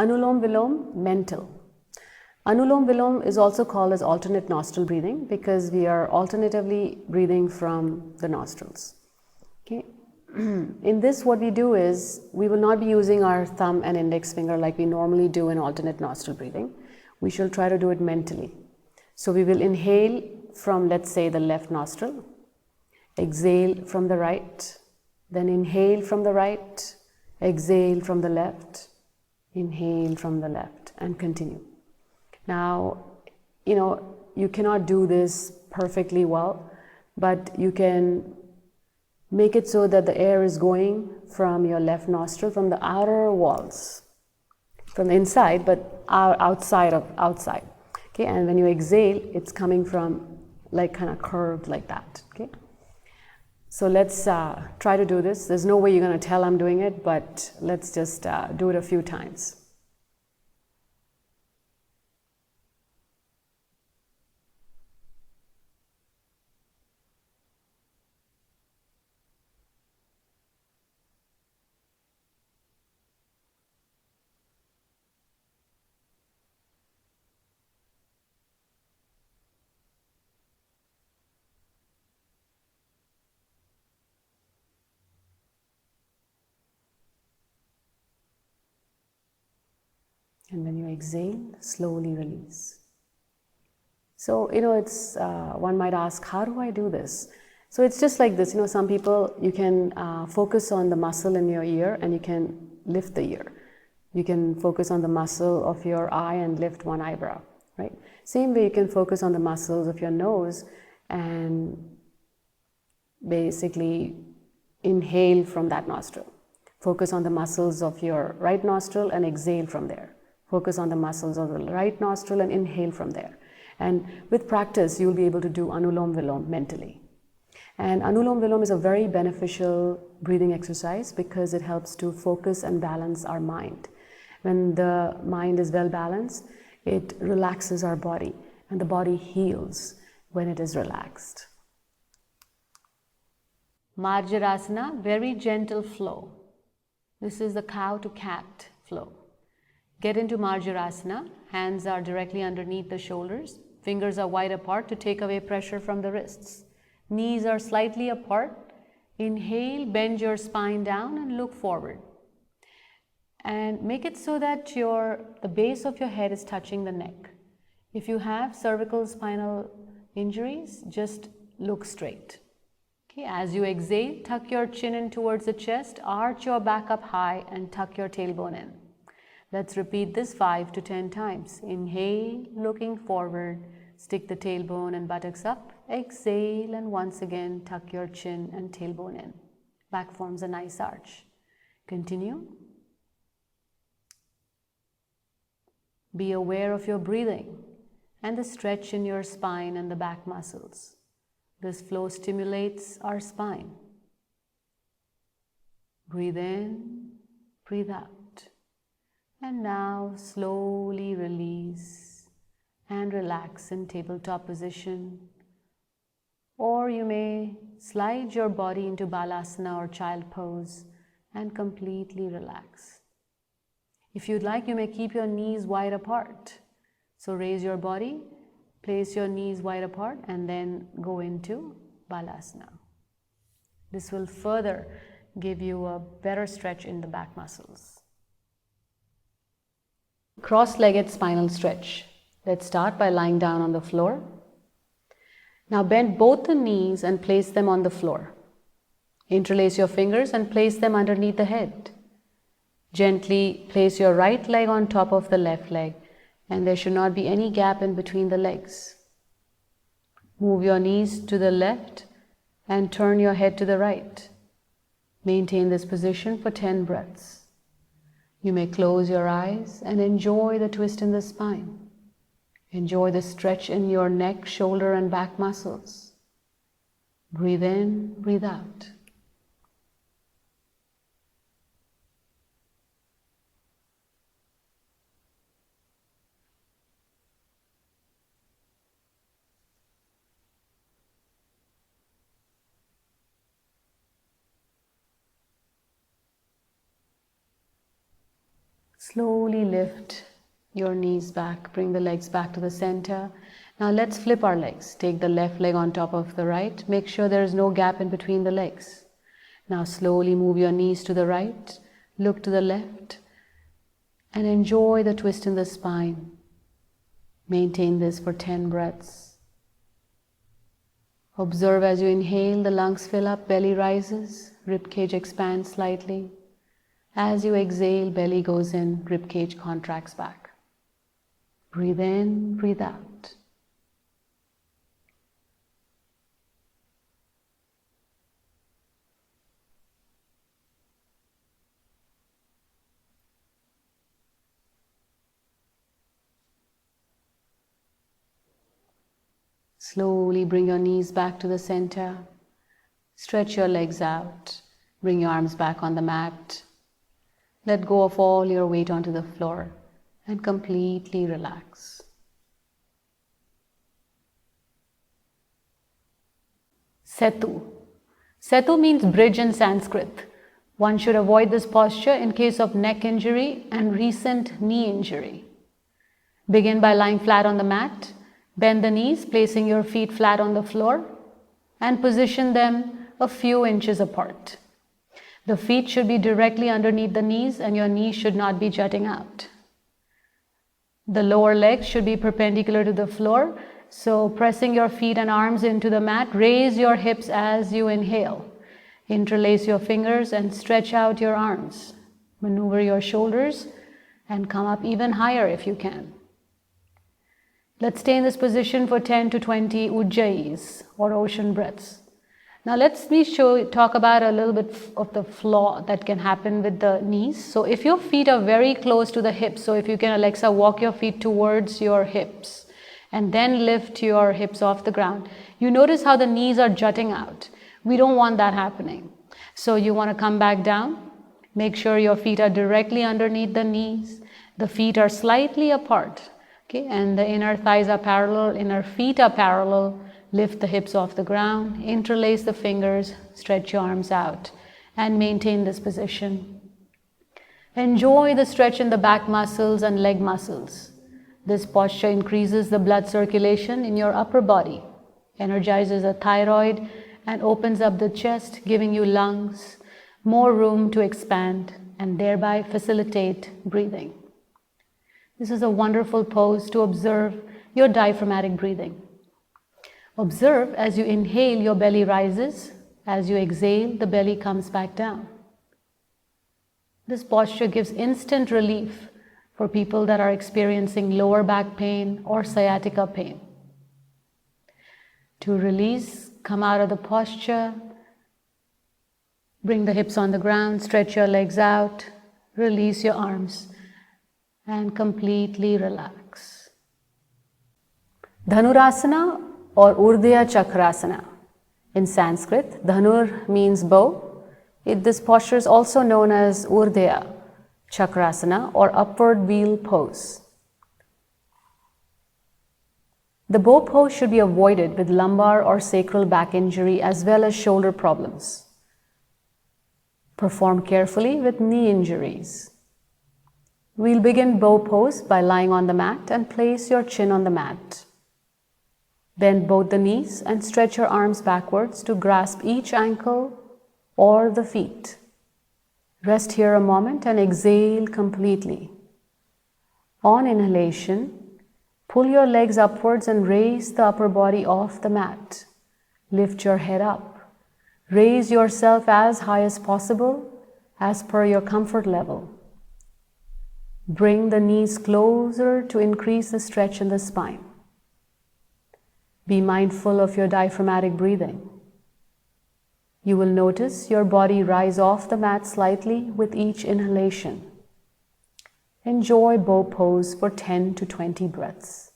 Anulom Vilom, mental. Anulom Vilom is also called as alternate nostril breathing because we are alternatively breathing from the nostrils. Okay. In this, what we do is we will not be using our thumb and index finger like we normally do in alternate nostril breathing. We shall try to do it mentally. So we will inhale from, let's say, the left nostril, exhale from the right, then inhale from the right, exhale from the left, inhale from the left, and continue. Now, you cannot do this perfectly well, but you can make it so that the air is going from your left nostril, from the outer walls, from the inside, but outside. Okay, and when you exhale, it's coming from like kind of curved like that. Okay, so let's try to do this. There's no way you're going to tell I'm doing it, but let's just do it a few times. And when you exhale, slowly release. So, it's one might ask, how do I do this? So it's just like this. Some people, you can focus on the muscle in your ear and you can lift the ear. You can focus on the muscle of your eye and lift one eyebrow, right? Same way you can focus on the muscles of your nose and basically inhale from that nostril. Focus on the muscles of your right nostril and exhale from there. Focus on the muscles of the right nostril and inhale from there. And with practice, you'll be able to do Anulom Vilom mentally. And Anulom Vilom is a very beneficial breathing exercise because it helps to focus and balance our mind. When the mind is well balanced, it relaxes our body, and the body heals when it is relaxed. Marjarasana, very gentle flow. This is the cow to cat flow. Get into Marjarasana. Hands are directly underneath the shoulders. Fingers are wide apart to take away pressure from the wrists. Knees are slightly apart. Inhale, bend your spine down and look forward. And make it so that the base of your head is touching the neck. If you have cervical spinal injuries, just look straight. Okay, as you exhale, tuck your chin in towards the chest, arch your back up high and tuck your tailbone in. Let's repeat this 5 to 10 times. Inhale, looking forward, stick the tailbone and buttocks up. Exhale, and once again, tuck your chin and tailbone in. Back forms a nice arch. Continue. Be aware of your breathing and the stretch in your spine and the back muscles. This flow stimulates our spine. Breathe in, breathe out. And now slowly release and relax in tabletop position. Or you may slide your body into Malasana or child pose and completely relax. If you'd like, you may keep your knees wide apart. So raise your body, place your knees wide apart, and then go into Malasana. This will further give you a better stretch in the back muscles. Cross-legged spinal stretch. Let's start by lying down on the floor. Now bend both the knees and place them on the floor. Interlace your fingers and place them underneath the head. Gently place your right leg on top of the left leg, and there should not be any gap in between the legs. Move your knees to the left and turn your head to the right. Maintain this position for 10 breaths. You may close your eyes and enjoy the twist in the spine. Enjoy the stretch in your neck, shoulder, and back muscles. Breathe in, breathe out. Slowly lift your knees back, bring the legs back to the center. Now let's flip our legs. Take the left leg on top of the right. Make sure there is no gap in between the legs. Now slowly move your knees to the right, look to the left, and enjoy the twist in the spine. Maintain this for 10 breaths. Observe as you inhale, the lungs fill up, belly rises, ribcage expands slightly. As you exhale, belly goes in, ribcage contracts back. Breathe in, breathe out. Slowly bring your knees back to the center. Stretch your legs out. Bring your arms back on the mat. Let go of all your weight onto the floor and completely relax. Setu. Setu means bridge in Sanskrit. One should avoid this posture in case of neck injury and recent knee injury. Begin by lying flat on the mat. Bend the knees, placing your feet flat on the floor, and position them a few inches apart. The feet should be directly underneath the knees and your knees should not be jutting out. The lower legs should be perpendicular to the floor, so pressing your feet and arms into the mat, raise your hips as you inhale. Interlace your fingers and stretch out your arms. Maneuver your shoulders and come up even higher if you can. Let's stay in this position for 10 to 20 ujjayis or ocean breaths. Now let me talk about a little bit of the flaw that can happen with the knees. So if your feet are very close to the hips, so if you can, Alexa, walk your feet towards your hips and then lift your hips off the ground, you notice how the knees are jutting out. We don't want that happening. So you want to come back down. Make sure your feet are directly underneath the knees. The feet are slightly apart. Okay, and the inner thighs are parallel, inner feet are parallel. Lift the hips off the ground, interlace the fingers, stretch your arms out, and maintain this position. Enjoy the stretch in the back muscles and leg muscles. This posture increases the blood circulation in your upper body, energizes the thyroid, and opens up the chest, giving you lungs more room to expand and thereby facilitate breathing. This is a wonderful pose to observe your diaphragmatic breathing. Observe as you inhale, your belly rises. As you exhale, the belly comes back down. This posture gives instant relief for people that are experiencing lower back pain or sciatica pain. To release, come out of the posture. Bring the hips on the ground, stretch your legs out, release your arms, and completely relax. Dhanurasana or Urdhya Chakrasana. In Sanskrit, Dhanur means bow. This posture is also known as Urdhya Chakrasana or upward wheel pose. The bow pose should be avoided with lumbar or sacral back injury as well as shoulder problems. Perform carefully with knee injuries. We'll begin bow pose by lying on the mat and place your chin on the mat. Bend both the knees and stretch your arms backwards to grasp each ankle or the feet. Rest here a moment and exhale completely. On inhalation, pull your legs upwards and raise the upper body off the mat. Lift your head up. Raise yourself as high as possible as per your comfort level. Bring the knees closer to increase the stretch in the spine. Be mindful of your diaphragmatic breathing. You will notice your body rise off the mat slightly with each inhalation. Enjoy bow pose for 10 to 20 breaths.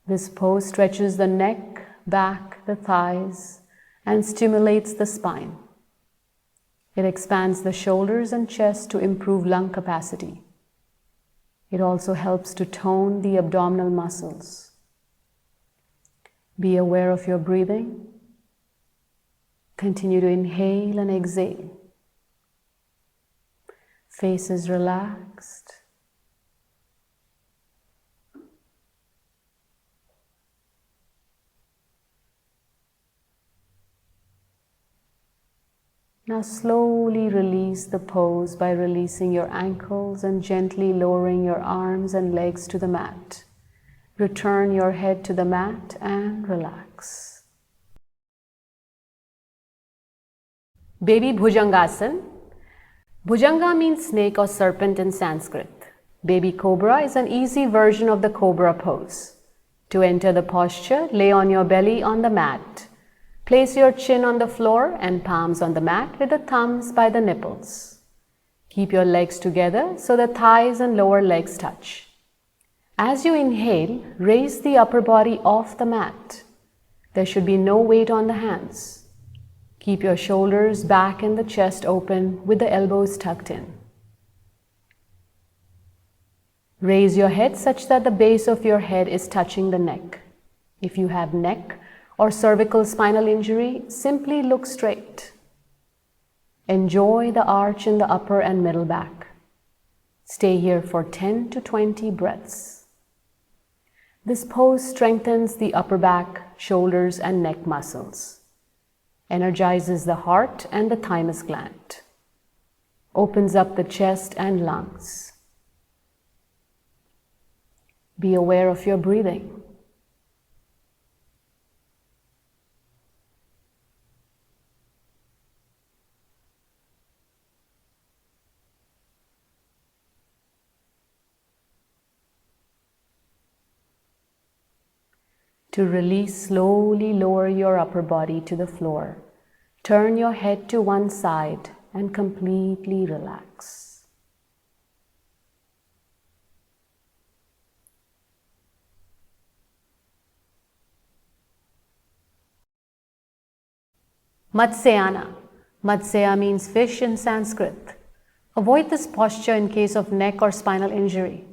This pose stretches the neck, back, the thighs, and stimulates the spine. It expands the shoulders and chest to improve lung capacity. It also helps to tone the abdominal muscles. Be aware of your breathing. Continue to inhale and exhale. Face is relaxed. Now slowly release the pose by releasing your ankles and gently lowering your arms and legs to the mat. Return your head to the mat and relax. Baby Bhujangasana. Bhujanga means snake or serpent in Sanskrit. Baby Cobra is an easy version of the Cobra pose. To enter the posture, lay on your belly on the mat. Place your chin on the floor and palms on the mat with the thumbs by the nipples. Keep your legs together so the thighs and lower legs touch. As you inhale, raise the upper body off the mat. There should be no weight on the hands. Keep your shoulders, back and the chest open with the elbows tucked in. Raise your head such that the base of your head is touching the neck. If you have neck or cervical spinal injury, simply look straight. Enjoy the arch in the upper and middle back. Stay here for 10 to 20 breaths. This pose strengthens the upper back, shoulders, and neck muscles, energizes the heart and the thymus gland, opens up the chest and lungs. Be aware of your breathing. To release, slowly lower your upper body to the floor. Turn your head to one side and completely relax. Matsayasana. Matsya means fish in Sanskrit. Avoid this posture in case of neck or spinal injury.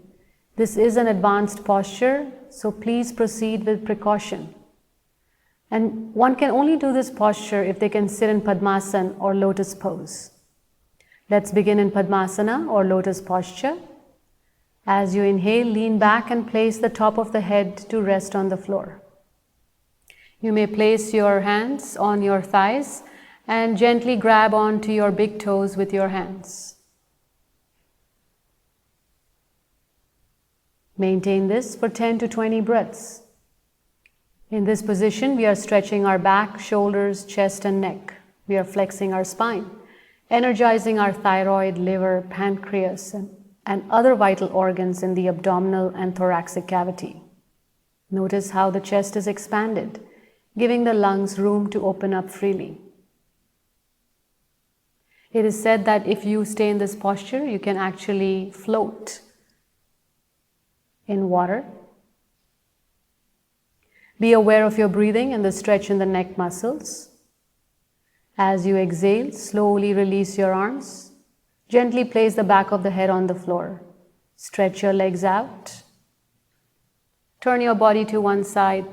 This is an advanced posture, so please proceed with precaution. And one can only do this posture if they can sit in Padmasana or lotus pose. Let's begin in Padmasana or lotus posture. As you inhale, lean back and place the top of the head to rest on the floor. You may place your hands on your thighs and gently grab onto your big toes with your hands. Maintain this for 10 to 20 breaths. In this position, we are stretching our back, shoulders, chest, and neck. We are flexing our spine, energizing our thyroid, liver, pancreas, and other vital organs in the abdominal and thoracic cavity. Notice how the chest is expanded, giving the lungs room to open up freely. It is said that if you stay in this posture, you can actually float in water. Be aware of your breathing and the stretch in the neck muscles. As you exhale, slowly release your arms. Gently place the back of the head on the floor. Stretch your legs out. Turn your body to one side.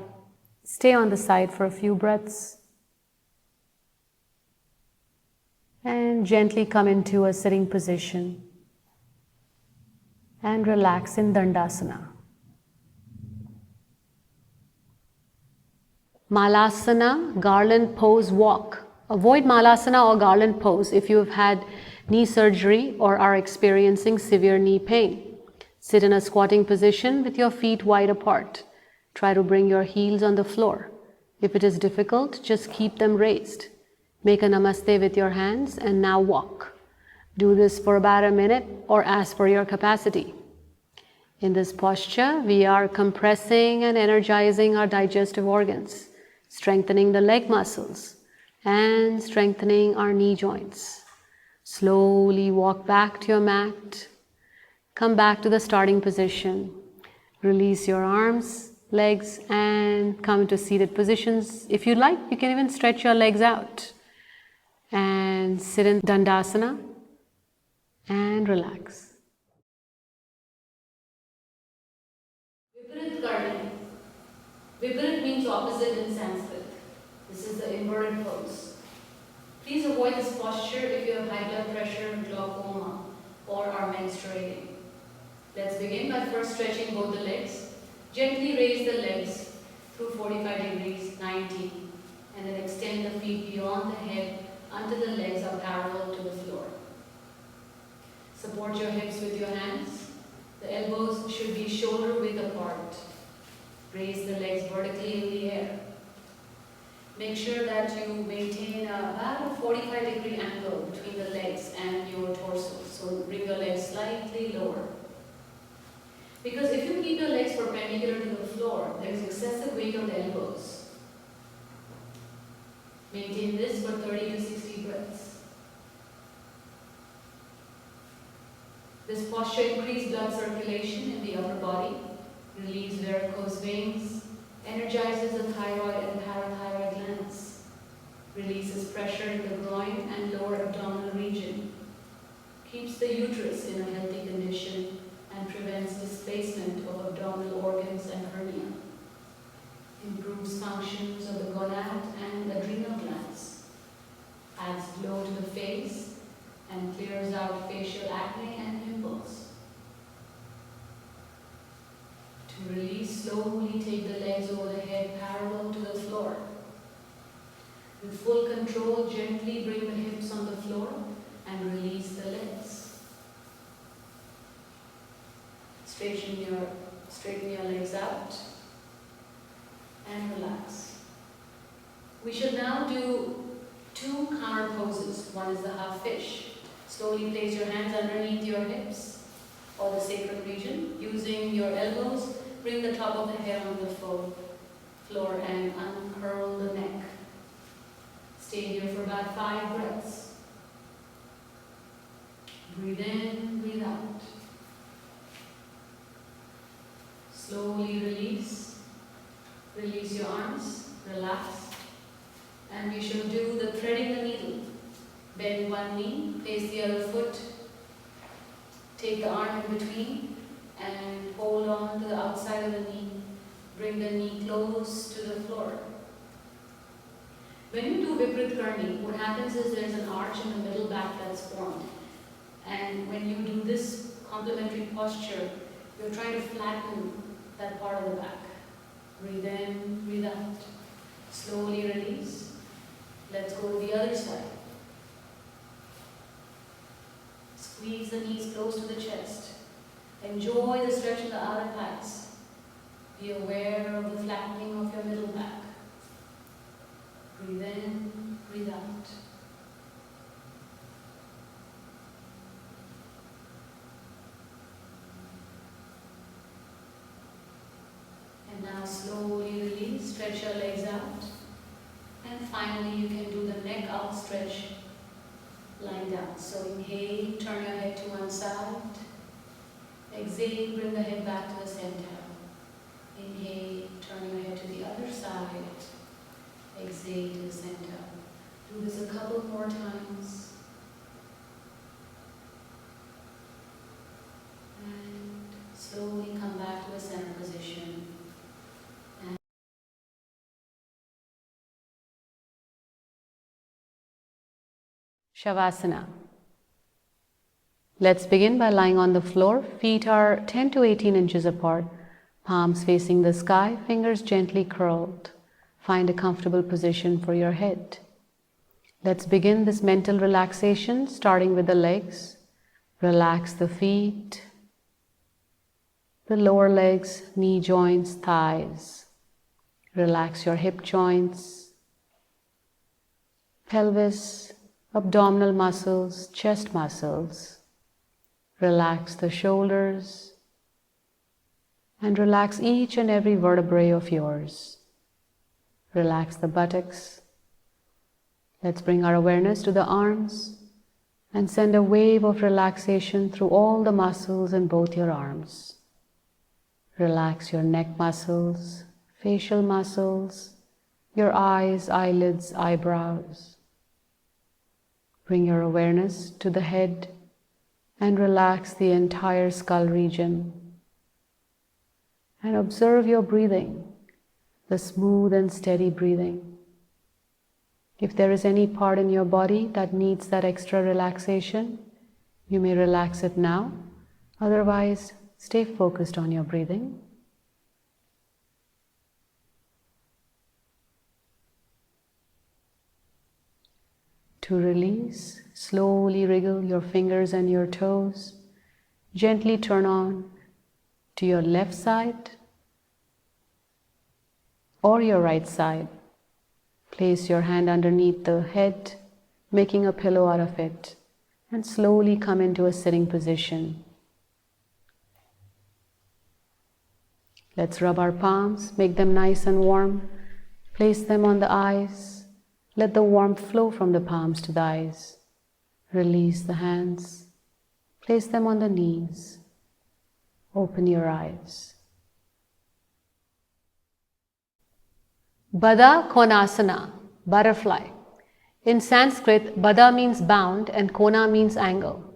Stay on the side for a few breaths. And gently come into a sitting position. And relax in Dhanurasana. Malasana, garland pose walk. Avoid Malasana or garland pose if you have had knee surgery or are experiencing severe knee pain. Sit in a squatting position with your feet wide apart. Try to bring your heels on the floor. If it is difficult, just keep them raised. Make a namaste with your hands and now walk. Do this for about a minute or as per your capacity. In this posture, we are compressing and energizing our digestive organs, strengthening the leg muscles, and strengthening our knee joints. Slowly walk back to your mat. Come back to the starting position. Release your arms, legs, and come into seated positions. If you like, you can even stretch your legs out. And sit in Dhanurasana and relax. Viparit gardening. Viparit means opposite in Sanskrit. This is the inverted pose. Please avoid this posture if you have high blood pressure, glaucoma, or are menstruating. Let's begin by first stretching both the legs. Gently raise the legs through 45 degrees, 90, and then extend the feet beyond the head until the legs are parallel to the floor. Support your hips with your hands. The elbows should be shoulder width apart. Raise the legs vertically in the air. Make sure that you maintain about a 45-degree angle between the legs and your torso. So bring your legs slightly lower. Because if you keep your legs perpendicular to the floor, there is excessive weight on the elbows. Maintain this for 30 to 60 breaths. This posture increases blood circulation in the upper body, relieves varicose veins, energizes the thyroid and parathyroid glands, releases pressure in the groin and lower abdominal region, keeps the uterus in a healthy condition, and prevents displacement of abdominal organs and hernia, improves functions of the gonad and adrenal glands, adds glow to the face, and clears out facial acne and pimples. To release, slowly take the legs over the head parallel to the floor. With full control, gently bring the hips on the floor and release the legs. Straighten your legs out and relax. We shall now do two counter poses. One is the half fish. Slowly place your hands underneath your hips or the sacral region. Using your elbows, bring the top of the head on the floor and uncurl the neck. Stay here for about 5 breaths. Breathe in, breathe out. Slowly release. Release your arms, relax. And we shall do the threading the needle. Bend one knee, face the other foot. Take the arm in between and hold on to the outside of the knee. Bring the knee close to the floor. When you do Viprit Karni, what happens is there's an arch in the middle back that's formed. And when you do this complementary posture, you're trying to flatten that part of the back. Breathe in, breathe out. Slowly release. Let's go to the other side. Squeeze the knees close to the chest. Enjoy the stretch in the outer thighs. Be aware of the flattening of your middle back. Breathe in, breathe out. And now slowly release, stretch your legs out. And finally you can do the neck out stretch lying down. So inhale, turn your head to one side. Exhale, bring the head back to the center. Inhale, turn your head to the other side. Exhale to the center. Do this a couple more times. And slowly come back to the center position. And Shavasana. Let's begin by lying on the floor. Feet are 10 to 18 inches apart. Palms facing the sky, fingers gently curled. Find a comfortable position for your head. Let's begin this mental relaxation, starting with the legs. Relax the feet, the lower legs, knee joints, thighs. Relax your hip joints, pelvis, abdominal muscles, chest muscles. Relax the shoulders and relax each and every vertebrae of yours. Relax the buttocks. Let's bring our awareness to the arms and send a wave of relaxation through all the muscles in both your arms. Relax your neck muscles, facial muscles, your eyes, eyelids, eyebrows. Bring your awareness to the head and relax the entire skull region. And observe your breathing, the smooth and steady breathing. If there is any part in your body that needs that extra relaxation, You may relax it now, otherwise stay focused on your breathing. To release, slowly wriggle your fingers and your toes. Gently turn on to your left side or your right side. Place your hand underneath the head, making a pillow out of it, and slowly come into a sitting position. Let's rub our palms, make them nice and warm. Place them on the eyes. Let the warmth flow from the palms to the eyes. Release the hands. Place them on the knees. Open your eyes. Baddhakonasana, butterfly. In Sanskrit, Baddha means bound and Kona means angle.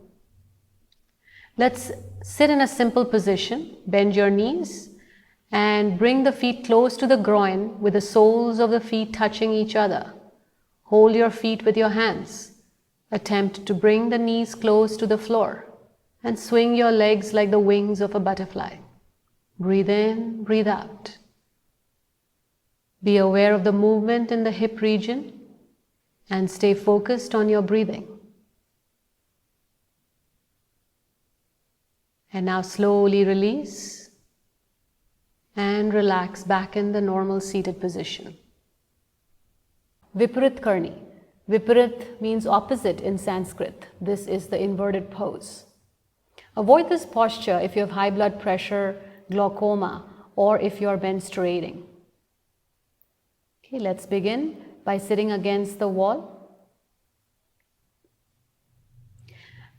Let's sit in a simple position. Bend your knees and bring the feet close to the groin with the soles of the feet touching each other. Hold your feet with your hands. Attempt to bring the knees close to the floor and swing your legs like the wings of a butterfly. Breathe in, breathe out. Be aware of the movement in the hip region and stay focused on your breathing. And now slowly release and relax back in the normal seated position. Viparit Karni. Viparit means opposite in Sanskrit. This is the inverted pose. Avoid this posture if you have high blood pressure, glaucoma, or if you are menstruating. Okay, let's begin by sitting against the wall.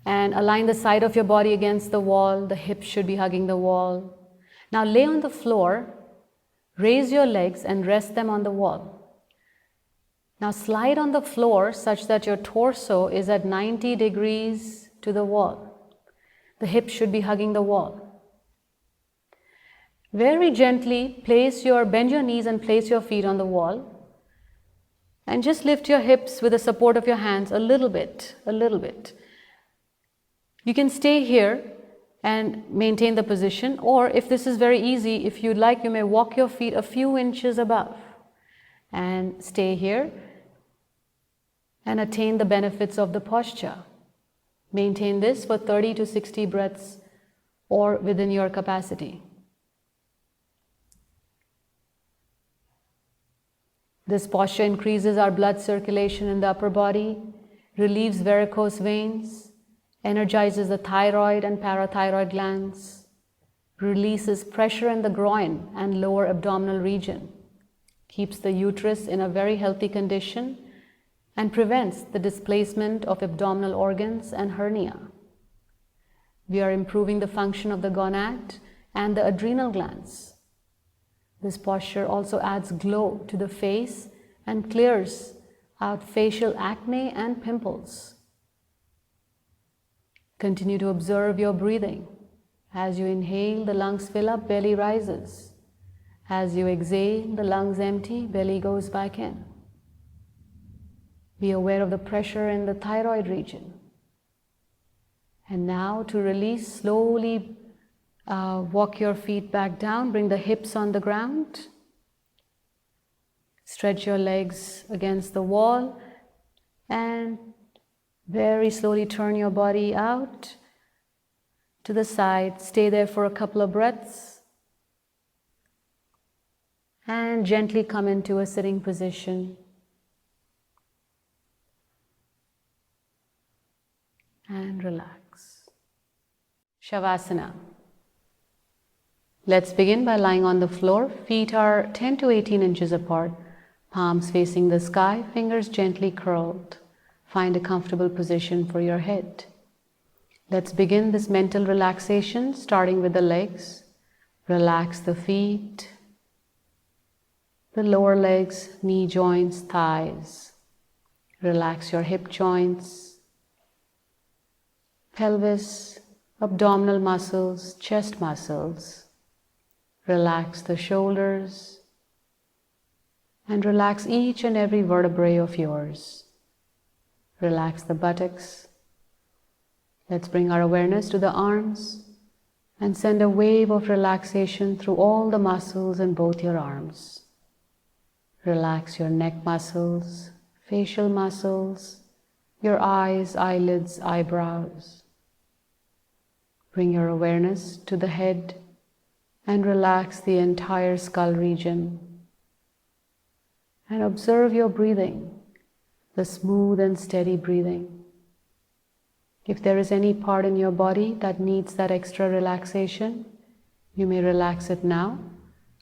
And align the side of your body against the wall. The hips should be hugging the wall. Now lay on the floor, raise your legs and rest them on the wall. Now slide on the floor such that your torso is at 90 degrees to the wall. The hips should be hugging the wall. Very gently bend your knees and place your feet on the wall. And just lift your hips with the support of your hands a little bit. You can stay here and maintain the position, or if this is very easy, if you'd like, you may walk your feet a few inches above and stay here and attain the benefits of the posture. Maintain this for 30 to 60 breaths or within your capacity. This posture increases our blood circulation in the upper body, relieves varicose veins, energizes the thyroid and parathyroid glands, releases pressure in the groin and lower abdominal region, keeps the uterus in a very healthy condition, and prevents the displacement of abdominal organs and hernia. We are improving the function of the gonad and the adrenal glands. This posture also adds glow to the face and clears out facial acne and pimples. Continue to observe your breathing. As you inhale, the lungs fill up, belly rises. As you exhale, the lungs empty, belly goes back in. Be aware of the pressure in the thyroid region. And now to release, slowly walk your feet back down, bring the hips on the ground. Stretch your legs against the wall and very slowly turn your body out to the side. Stay there for a couple of breaths and gently come into a sitting position. And relax. Shavasana. Let's begin by lying on the floor. Feet are 10 to 18 inches apart, palms facing the sky, fingers gently curled. Find a comfortable position for your head. Let's begin this mental relaxation, starting with the legs. Relax the feet, the lower legs, knee joints, thighs. Relax your hip joints, pelvis, abdominal muscles, chest muscles. Relax the shoulders and relax each and every vertebrae of yours. Relax the buttocks, Let's bring our awareness to the arms and send a wave of relaxation through all the muscles in both your arms. Relax your neck muscles, facial muscles, your eyes, eyelids, eyebrows. Bring your awareness to the head and relax the entire skull region. And observe your breathing, the smooth and steady breathing. If there is any part in your body that needs that extra relaxation, you may relax it now.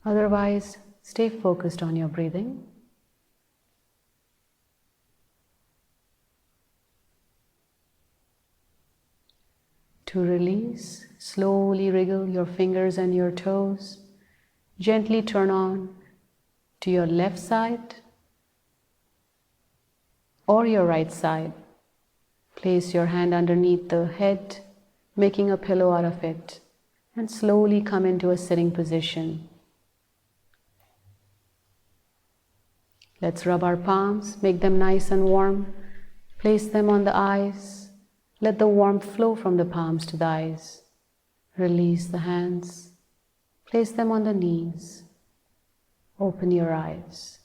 Otherwise, stay focused on your breathing. To release, slowly wriggle your fingers and your toes. Gently turn on to your left side or your right side. Place your hand underneath the head, making a pillow out of it, and slowly come into a sitting position. Let's rub our palms, make them nice and warm. Place them on the eyes. Let the warmth flow from the palms to the eyes. Release the hands. Place them on the knees. Open your eyes.